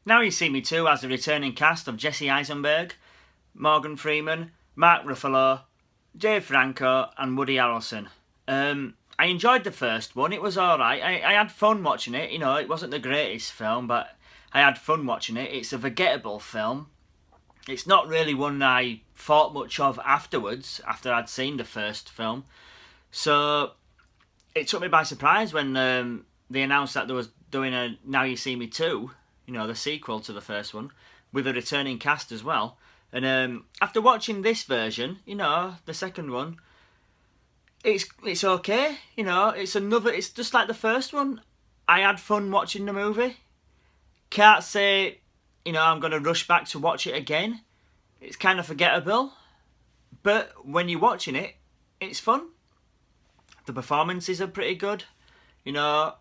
Now You See Me Too has a returning cast of Jesse Eisenberg, Morgan Freeman, Mark Ruffalo, Dave Franco and Woody Harrelson. I enjoyed the first one, it was alright. I had fun watching it, it wasn't the greatest film, but I had fun watching it. It's a forgettable film. It's not really one I thought much of afterwards, after I'd seen the first film. So it took me by surprise when they announced that they was doing a Now You See Me Too, the sequel to the first one, with a returning cast as well. And after watching this version, the second one, it's okay. It's just like the first one. I had fun watching the movie. Can't say, I'm going to rush back to watch it again. It's kind of forgettable. But when you're watching it, it's fun. The performances are pretty good. I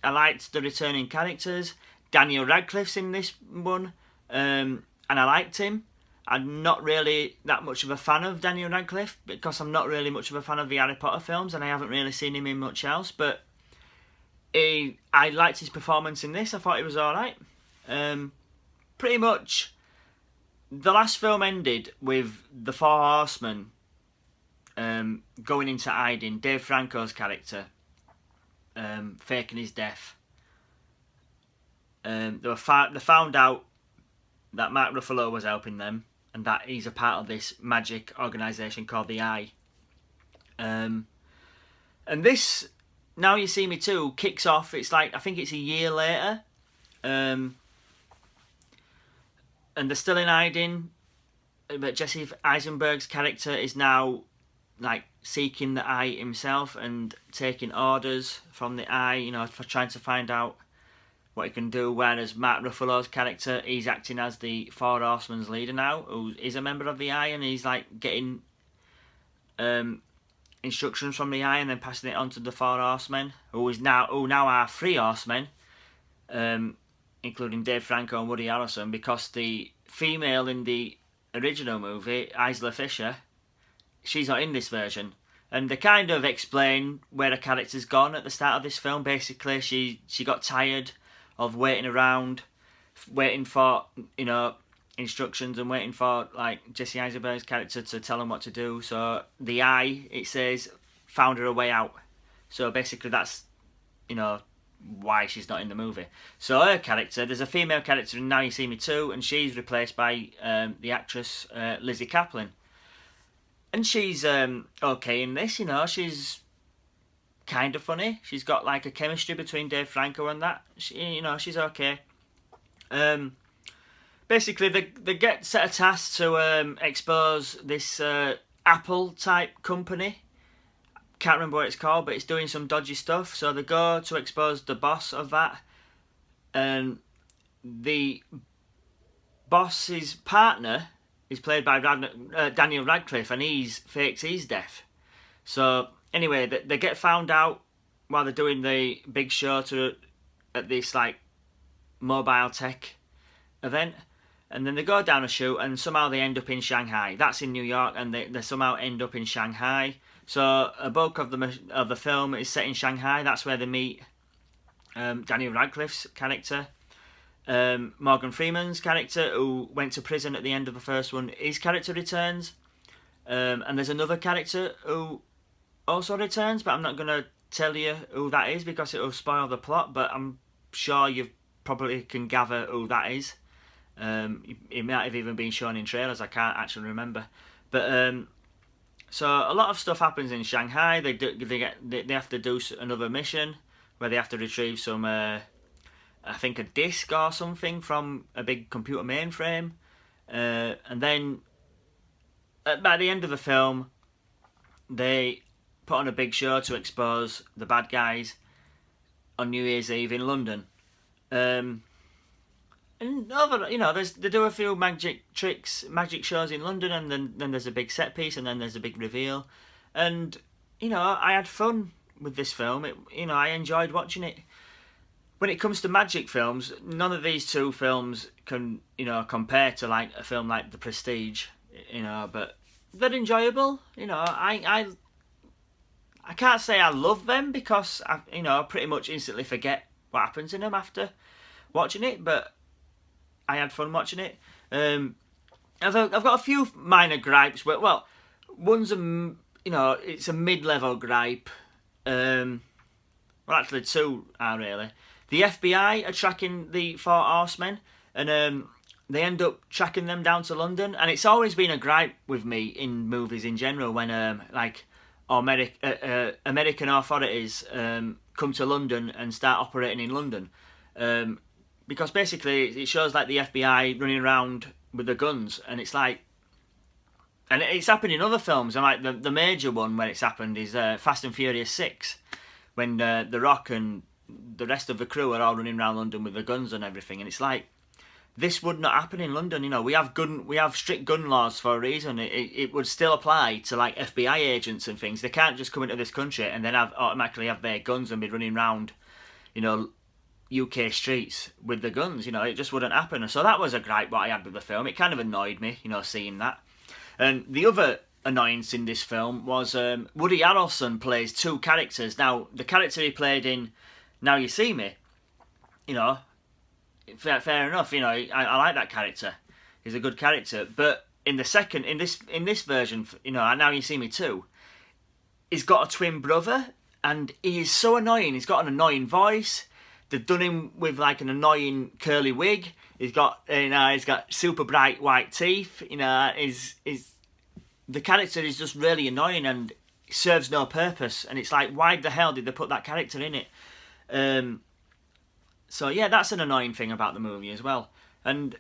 liked the returning characters. Daniel Radcliffe's in this one. And I liked him. I'm not really that much of a fan of Daniel Radcliffe because I'm not really much of a fan of the Harry Potter films and I haven't really seen him in much else. But I liked his performance in this. I thought it was alright. Pretty much, the last film ended with the Four Horsemen going into hiding. Dave Franco's character faking his death. They found out that Mark Ruffalo was helping them and that he's a part of this magic organisation called the Eye. And this Now You See Me Too kicks off. It's like, I think it's a year later. And they're still in hiding. But Jesse Eisenberg's character is now like seeking the Eye himself and taking orders from the Eye, for trying to find out what he can do. Whereas Mark Ruffalo's character, he's acting as the Four Horsemen's leader now, who is a member of the Eye, and he's like getting instructions from the Eye and then passing it on to the Four Horsemen, who now are three Horsemen, including Dave Franco and Woody Harrelson, because the female in the original movie, Isla Fisher, she's not in this version. And they kind of explain where the character's gone at the start of this film. Basically, she got tired of waiting around, waiting for, instructions and waiting for, like, Jesse Eisenberg's character to tell him what to do. So the Eye, it says, found her a way out. So basically that's, why she's not in the movie. So her character, there's a female character in Now You See Me Too, and she's replaced by the actress Lizzie Kaplan. And she's okay in this, she's kind of funny. She's got like a chemistry between Dave Franco and that. She's okay. Basically, they get set a task to expose this Apple type company. Can't remember what it's called, but it's doing some dodgy stuff. So they go to expose the boss of that, and the boss's partner is played by Daniel Radcliffe, and he's fakes his death. So anyway, they get found out while they're doing the big show at this like mobile tech event, and then they go down a shoot, and somehow they end up in Shanghai. That's in New York, and they somehow end up in Shanghai. So a bulk of the film is set in Shanghai. That's where they meet Daniel Radcliffe's character, Morgan Freeman's character, who went to prison at the end of the first one. His character returns, and there's another character who also returns, but I'm not going to tell you who that is because it will spoil the plot, but I'm sure you probably can gather who that is. It might have even been shown in trailers, I can't actually remember. But so a lot of stuff happens in Shanghai. They have to do another mission where they have to retrieve some, I think a disc or something from a big computer mainframe. And then by the end of the film, they put on a big show to expose the bad guys on New Year's Eve in London. And they do a few magic shows in London, and then there's a big set piece, and then there's a big reveal. And I had fun with this film. I enjoyed watching it. When it comes to magic films, none of these two films can compare to like a film like The Prestige. But they're enjoyable. I can't say I love them because I pretty much instantly forget what happens in them after watching it, but I had fun watching it. I've got a few minor gripes. Well, one's it's a mid-level gripe. Well, actually, two are really. The FBI are tracking the four horsemen, and they end up tracking them down to London. And it's always been a gripe with me in movies in general when American authorities come to London and start operating in London, because basically it shows like the FBI running around with the guns, and it's like, and it's happened in other films. And like the major one where it's happened is Fast and Furious 6, when The Rock and the rest of the crew are all running around London with the guns and everything. And it's like, this would not happen in London. You know, we have strict gun laws for a reason. It would still apply to like FBI agents and things. They can't just come into this country and then automatically have their guns and be running around, you know, UK streets with the guns. You know, it just wouldn't happen. So that was a gripe what I had with the film. It kind of annoyed me, you know, seeing that. And the other annoyance in this film was Woody Harrelson plays two characters. Now, the character he played in Now You See Me, you know, fair enough. You know, I like that character. He's a good character. But in this version, you know, Now You See Me Too, he's got a twin brother, and he is so annoying. He's got an annoying voice. They've done him with like an annoying curly wig. He's got super bright white teeth. You know, the character is just really annoying and serves no purpose. And it's like, why the hell did they put that character in it? So yeah, that's an annoying thing about the movie as well. And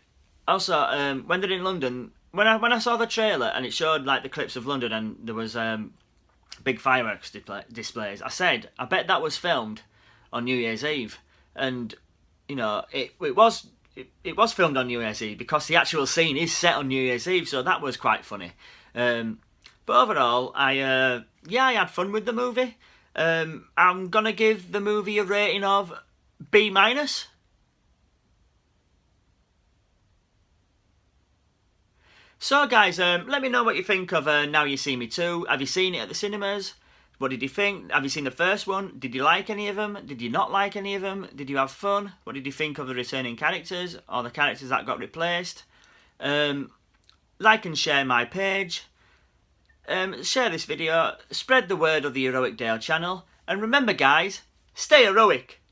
also, when they're in London, when I saw the trailer and it showed like the clips of London and there was big fireworks displays, I said, I bet that was filmed on New Year's Eve. And you know, it was filmed on New Year's Eve because the actual scene is set on New Year's Eve, so that was quite funny. But overall, I had fun with the movie. I'm gonna give the movie a rating of B-. So guys, let me know what you think of Now You See Me Too. Have you seen it at the cinemas? What did you think? Have you seen the first one? Did you like any of them? Did you not like any of them? Did you have fun? What did you think of the returning characters or the characters that got replaced? Like and share my page. Share this video. Spread the word of the Heroic Dale channel. And remember guys, stay heroic!